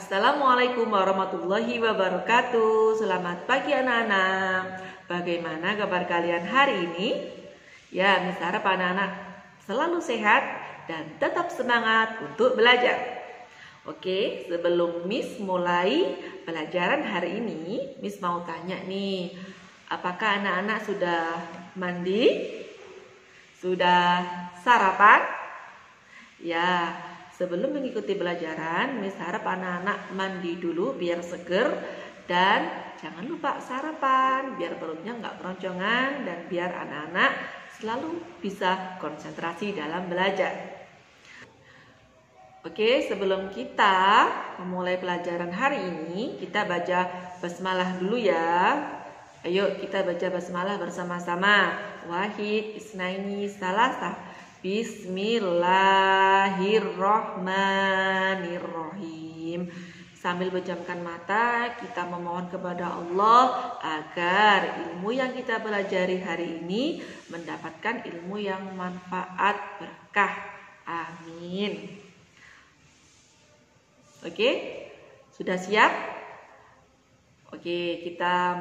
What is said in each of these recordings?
Assalamualaikum warahmatullahi wabarakatuh. Selamat pagi anak-anak. Bagaimana kabar kalian hari ini? Ya, Miss harap anak-anak selalu sehat dan tetap semangat untuk belajar. Oke, sebelum Miss mulai pelajaran hari ini, Miss mau tanya nih, apakah anak-anak sudah mandi? Sudah sarapan? Ya, sebelum mengikuti pelajaran, Miss harap anak-anak mandi dulu biar seger dan jangan lupa sarapan biar perutnya nggak keroncongan dan biar anak-anak selalu bisa konsentrasi dalam belajar. Oke, sebelum kita memulai pelajaran hari ini, kita baca basmalah dulu ya. Ayo kita baca basmalah bersama-sama. Wahid, isnaini, salasah. Bismillahirrohmanirrohim. Sambil pejamkan mata, kita memohon kepada Allah agar ilmu yang kita pelajari hari ini mendapatkan ilmu yang manfaat berkah. Amin. Oke, sudah siap? Oke, kita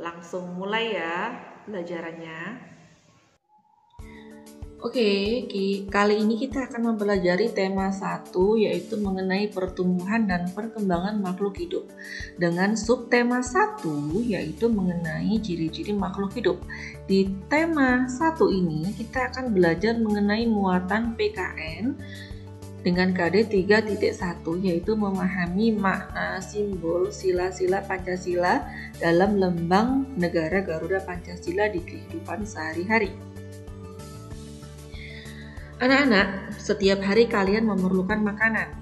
langsung mulai ya pelajarannya. Oke, kali ini kita akan mempelajari tema 1 yaitu mengenai pertumbuhan dan perkembangan makhluk hidup. Dengan subtema 1 yaitu mengenai ciri-ciri makhluk hidup. Di tema 1 ini kita akan belajar mengenai muatan PKN dengan KD 3.1 yaitu memahami makna simbol sila-sila Pancasila dalam lambang negara Garuda Pancasila di kehidupan sehari-hari. Anak-anak, setiap hari kalian memerlukan makanan.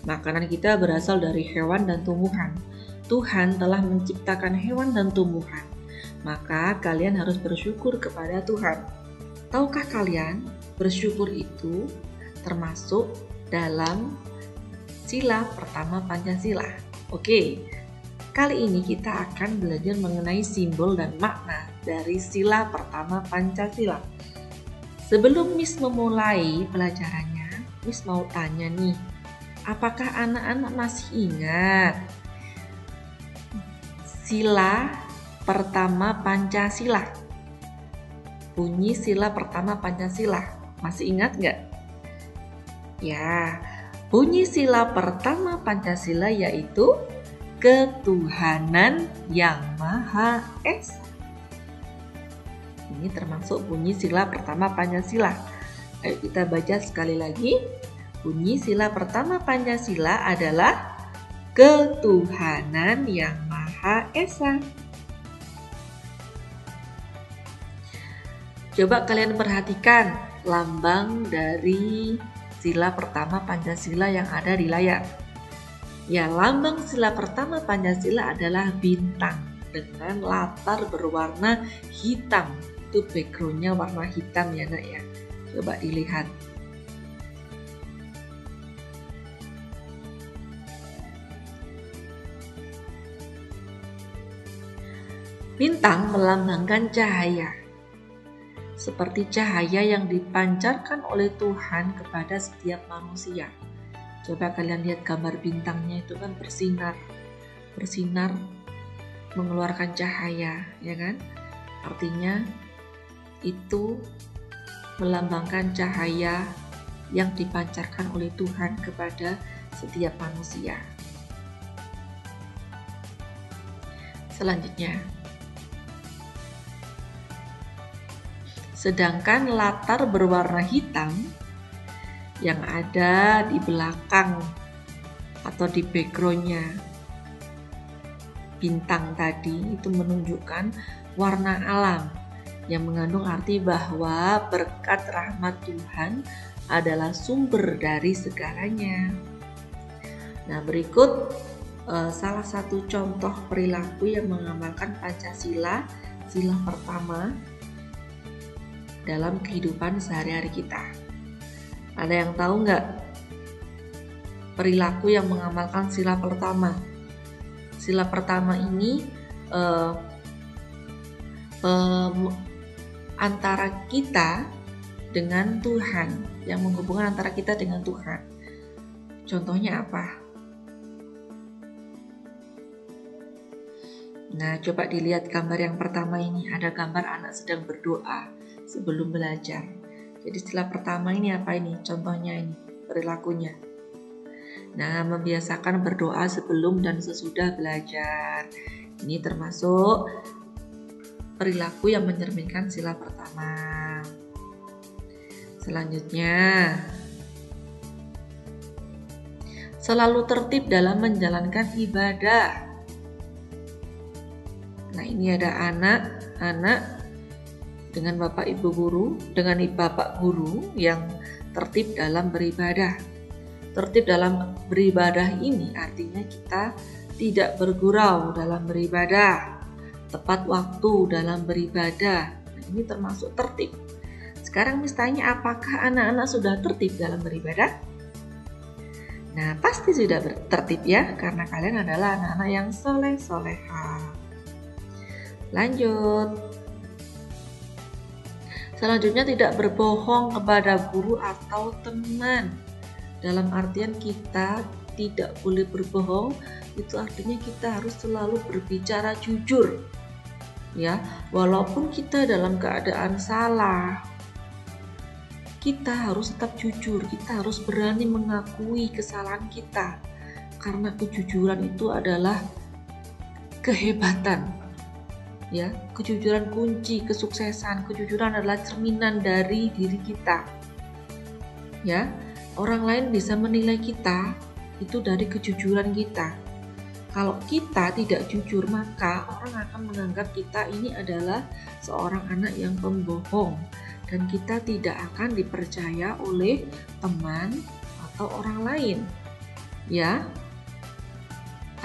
Makanan kita berasal dari hewan dan tumbuhan. Tuhan telah menciptakan hewan dan tumbuhan. Maka kalian harus bersyukur kepada Tuhan. Tahukah kalian, bersyukur itu termasuk dalam sila pertama Pancasila. Oke, kali ini kita akan belajar mengenai simbol dan makna dari sila pertama Pancasila. Sebelum Miss memulai pelajarannya, Miss mau tanya nih, apakah anak-anak masih ingat sila pertama Pancasila? Bunyi sila pertama Pancasila, masih ingat nggak? Ya, bunyi sila pertama Pancasila yaitu ketuhanan yang Maha Esa. Ini termasuk bunyi sila pertama Pancasila. Ayo kita baca sekali lagi. Bunyi sila pertama Pancasila adalah ketuhanan yang Maha Esa. Coba kalian perhatikan lambang dari sila pertama Pancasila yang ada di layar. Ya, lambang sila pertama Pancasila adalah bintang dengan latar berwarna hitam. Itu backgroundnya warna hitam ya nak ya. Coba dilihat. Bintang melambangkan cahaya. Seperti cahaya yang dipancarkan oleh Tuhan kepada setiap manusia. Coba kalian lihat gambar bintangnya itu kan bersinar. Bersinar mengeluarkan cahaya, ya kan? Artinya itu melambangkan cahaya yang dipancarkan oleh Tuhan kepada setiap manusia. Selanjutnya, sedangkan latar berwarna hitam yang ada di belakang atau di backgroundnya bintang tadi itu menunjukkan warna alam yang mengandung arti bahwa berkat rahmat Tuhan adalah sumber dari segalanya. Nah, berikut salah satu contoh perilaku yang mengamalkan Pancasila, sila pertama dalam kehidupan sehari-hari kita. Ada yang tahu nggak perilaku yang mengamalkan sila pertama? Sila pertama ini antara kita dengan Tuhan, yang menghubungkan antara kita dengan Tuhan. Contohnya apa? Nah, coba dilihat gambar yang pertama ini, ada gambar anak sedang berdoa sebelum belajar. Jadi istilah pertama ini apa ini? Contohnya ini, perilakunya. Nah, membiasakan berdoa sebelum dan sesudah belajar. Ini termasuk perilaku yang mencerminkan sila pertama. Selanjutnya, selalu tertib dalam menjalankan ibadah. Nah, ini ada anak dengan bapak ibu guru, dengan bapak guru yang tertib dalam beribadah. Tertib dalam beribadah ini artinya kita tidak bergurau dalam beribadah, tepat waktu dalam beribadah. Nah, ini termasuk tertib. Sekarang misalnya, apakah anak-anak sudah tertib dalam beribadah? Nah, pasti sudah tertib ya, karena kalian adalah anak-anak yang soleh-soleha. Lanjut. Selanjutnya, tidak berbohong kepada guru atau teman. Dalam artian kita tidak boleh berbohong, itu artinya kita harus selalu berbicara jujur. Ya, walaupun kita dalam keadaan salah, kita harus tetap jujur, kita harus berani mengakui kesalahan kita. Karena kejujuran itu adalah kehebatan. Ya, kejujuran kunci kesuksesan. Kejujuran adalah cerminan dari diri kita. Ya, orang lain bisa menilai kita itu dari kejujuran kita. Kalau kita tidak jujur, maka orang akan menganggap kita ini adalah seorang anak yang pembohong, dan kita tidak akan dipercaya oleh teman atau orang lain. Ya,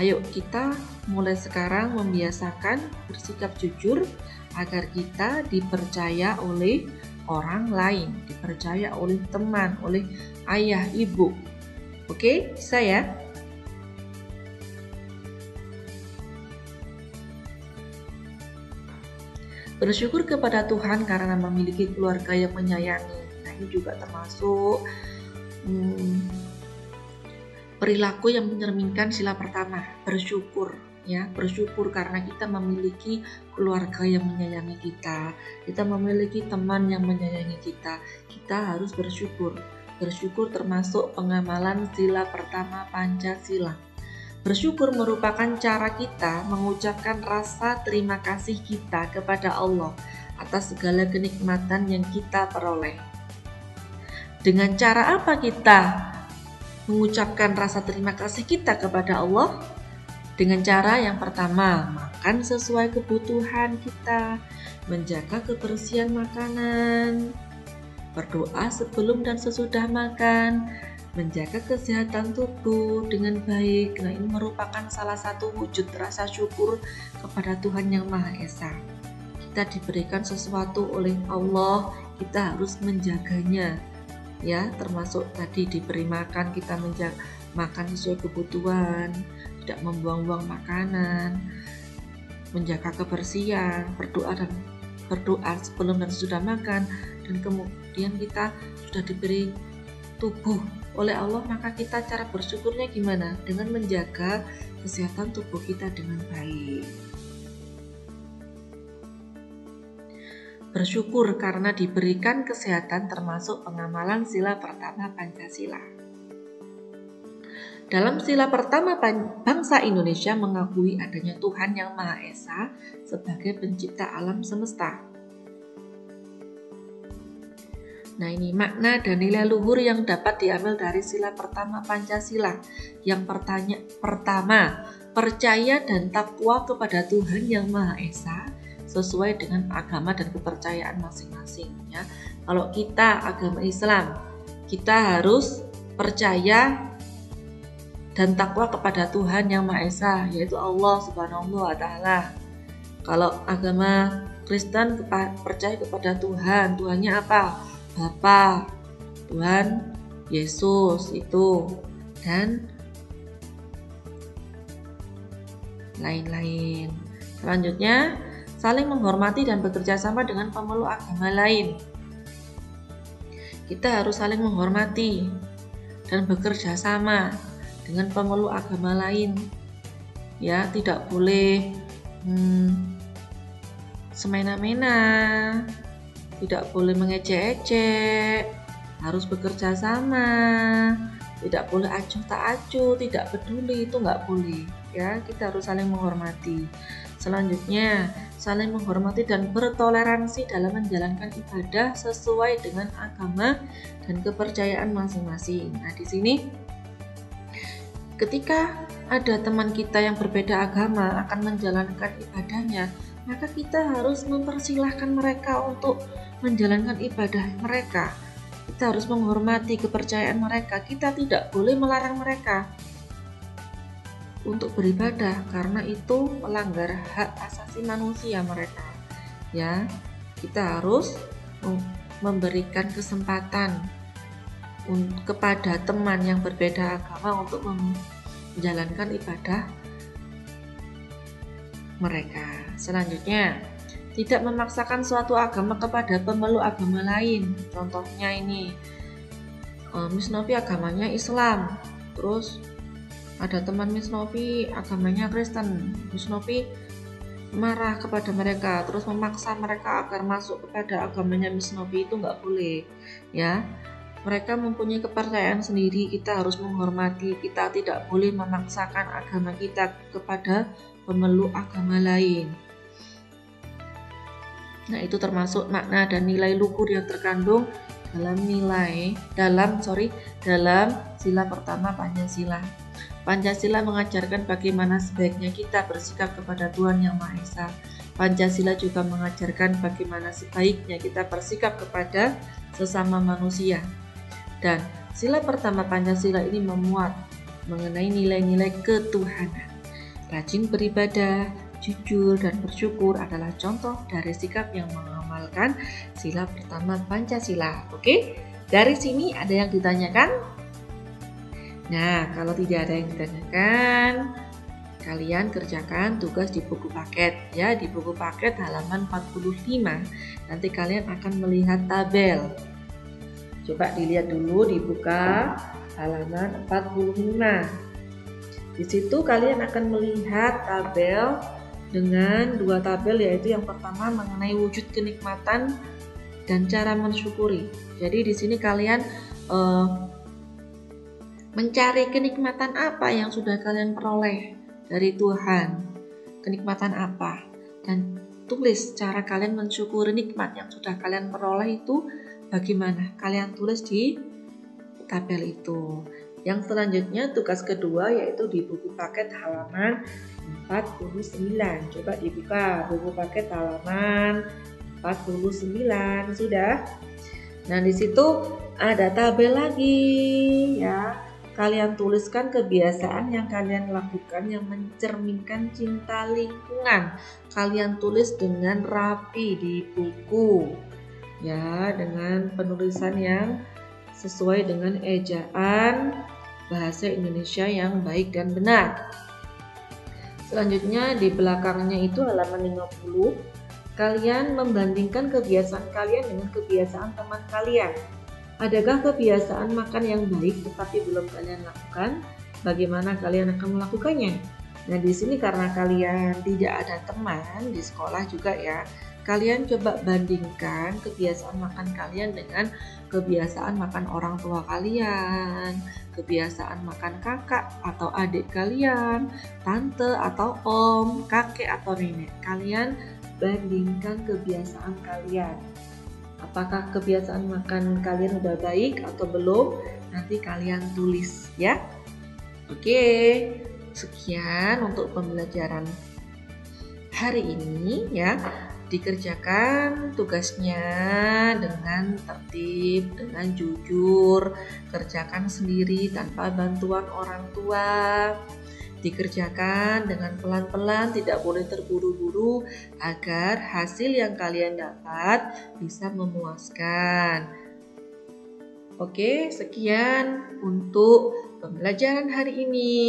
ayo kita mulai sekarang membiasakan bersikap jujur agar kita dipercaya oleh orang lain, dipercaya oleh teman, oleh ayah, ibu. Oke, bisa ya? Bersyukur kepada Tuhan karena memiliki keluarga yang menyayangi. Nah, ini juga termasuk perilaku yang mencerminkan sila pertama, bersyukur. Ya, bersyukur karena kita memiliki keluarga yang menyayangi kita, kita memiliki teman yang menyayangi kita. Kita harus bersyukur. Bersyukur termasuk pengamalan sila pertama Pancasila. Bersyukur merupakan cara kita mengucapkan rasa terima kasih kita kepada Allah atas segala kenikmatan yang kita peroleh. Dengan cara apa kita mengucapkan rasa terima kasih kita kepada Allah? Dengan cara yang pertama, makan sesuai kebutuhan kita, menjaga kebersihan makanan, berdoa sebelum dan sesudah makan, menjaga kesehatan tubuh dengan baik. Nah, ini merupakan salah satu wujud rasa syukur kepada Tuhan Yang Maha Esa. Kita diberikan sesuatu oleh Allah, kita harus menjaganya. Ya, termasuk tadi diberi makan, kita menjaga makan sesuai kebutuhan, tidak membuang-buang makanan, menjaga kebersihan, berdoa sebelum dan sesudah makan, dan kemudian kita sudah diberi tubuh oleh Allah, maka kita cara bersyukurnya gimana? Dengan menjaga kesehatan tubuh kita dengan baik. Bersyukur karena diberikan kesehatan termasuk pengamalan sila pertama Pancasila. Dalam sila pertama, bangsa Indonesia mengakui adanya Tuhan Yang Maha Esa sebagai pencipta alam semesta. Nah, ini makna dan nilai luhur yang dapat diambil dari sila pertama Pancasila. Yang pertama, percaya dan takwa kepada Tuhan Yang Maha Esa sesuai dengan agama dan kepercayaan masing-masing. Ya. Kalau kita agama Islam, kita harus percaya dan takwa kepada Tuhan Yang Maha Esa, yaitu Allah Subhanahu wa Ta'ala. Kalau agama Kristen percaya kepada Tuhan, Tuhannya apa? Bapa, Tuhan Yesus itu, dan lain-lain. Selanjutnya, saling menghormati dan bekerja sama dengan pemeluk agama lain. Kita harus saling menghormati dan bekerja sama dengan pemeluk agama lain. Ya, tidak boleh semena-mena, tidak boleh mengejek-ejek, harus bekerja sama, tidak boleh acuh tak acuh, tidak peduli, itu nggak boleh ya. Kita harus saling menghormati. Selanjutnya, saling menghormati dan bertoleransi dalam menjalankan ibadah sesuai dengan agama dan kepercayaan masing-masing. Nah, di sini ketika ada teman kita yang berbeda agama akan menjalankan ibadahnya, maka kita harus mempersilahkan mereka untuk menjalankan ibadah mereka. Kita harus menghormati kepercayaan mereka. Kita tidak boleh melarang mereka untuk beribadah karena itu melanggar hak asasi manusia mereka. Ya, kita harus memberikan kesempatan kepada teman yang berbeda agama untuk menjalankan ibadah mereka. Selanjutnya, tidak memaksakan suatu agama kepada pemeluk agama lain. Contohnya ini, Miss Novi agamanya Islam, terus ada teman Miss Novi agamanya Kristen. Miss Novi marah kepada mereka, terus memaksa mereka agar masuk kepada agamanya Miss Novi, itu nggak boleh ya. Mereka mempunyai kepercayaan sendiri, kita harus menghormati. Kita tidak boleh memaksakan agama kita kepada pemeluk agama lain. Nah, itu termasuk makna dan nilai luhur yang terkandung dalam sila pertama Pancasila. Pancasila mengajarkan bagaimana sebaiknya kita bersikap kepada Tuhan Yang Maha Esa. Pancasila juga mengajarkan bagaimana sebaiknya kita bersikap kepada sesama manusia. Dan sila pertama Pancasila ini memuat mengenai nilai-nilai ketuhanan. Rajin beribadah, jujur, dan bersyukur adalah contoh dari sikap yang mengamalkan sila pertama Pancasila. Oke, dari sini ada yang ditanyakan? Nah, kalau tidak ada yang ditanyakan, kalian kerjakan tugas di buku paket ya, di buku paket halaman 45. Nanti kalian akan melihat tabel. Coba dilihat dulu, dibuka halaman 45. Di situ kalian akan melihat tabel dengan dua tabel, yaitu yang pertama mengenai wujud kenikmatan dan cara mensyukuri. Jadi di sini kalian mencari kenikmatan apa yang sudah kalian peroleh dari Tuhan, kenikmatan apa, dan tulis cara kalian mensyukuri nikmat yang sudah kalian peroleh itu bagaimana. Kalian tulis di tabel itu. Yang selanjutnya tugas kedua yaitu di buku paket halaman 49. Coba dibuka buku paket halaman 49. Sudah? Nah, di situ ada tabel lagi ya. Kalian tuliskan kebiasaan yang kalian lakukan yang mencerminkan cinta lingkungan. Kalian tulis dengan rapi di buku ya, dengan penulisan yang sesuai dengan ejaan bahasa Indonesia yang baik dan benar. Selanjutnya di belakangnya itu halaman 50, kalian membandingkan kebiasaan kalian dengan kebiasaan teman kalian. Adakah kebiasaan makan yang baik tetapi belum kalian lakukan? Bagaimana kalian akan melakukannya? Nah, di sini karena kalian tidak ada teman di sekolah juga ya, kalian coba bandingkan kebiasaan makan kalian dengan kebiasaan makan orang tua kalian, kebiasaan makan kakak atau adik kalian, tante atau om, kakek atau nenek. Kalian bandingkan kebiasaan kalian. Apakah kebiasaan makan kalian udah baik atau belum? Nanti kalian tulis ya. Oke, sekian untuk pembelajaran hari ini ya. Dikerjakan tugasnya dengan tertib, dengan jujur, kerjakan sendiri tanpa bantuan orang tua. Dikerjakan dengan pelan-pelan, tidak boleh terburu-buru agar hasil yang kalian dapat bisa memuaskan. Oke, sekian untuk pembelajaran hari ini.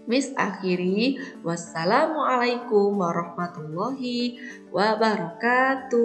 Miss akhiri, wassalamualaikum warahmatullahi wabarakatuh.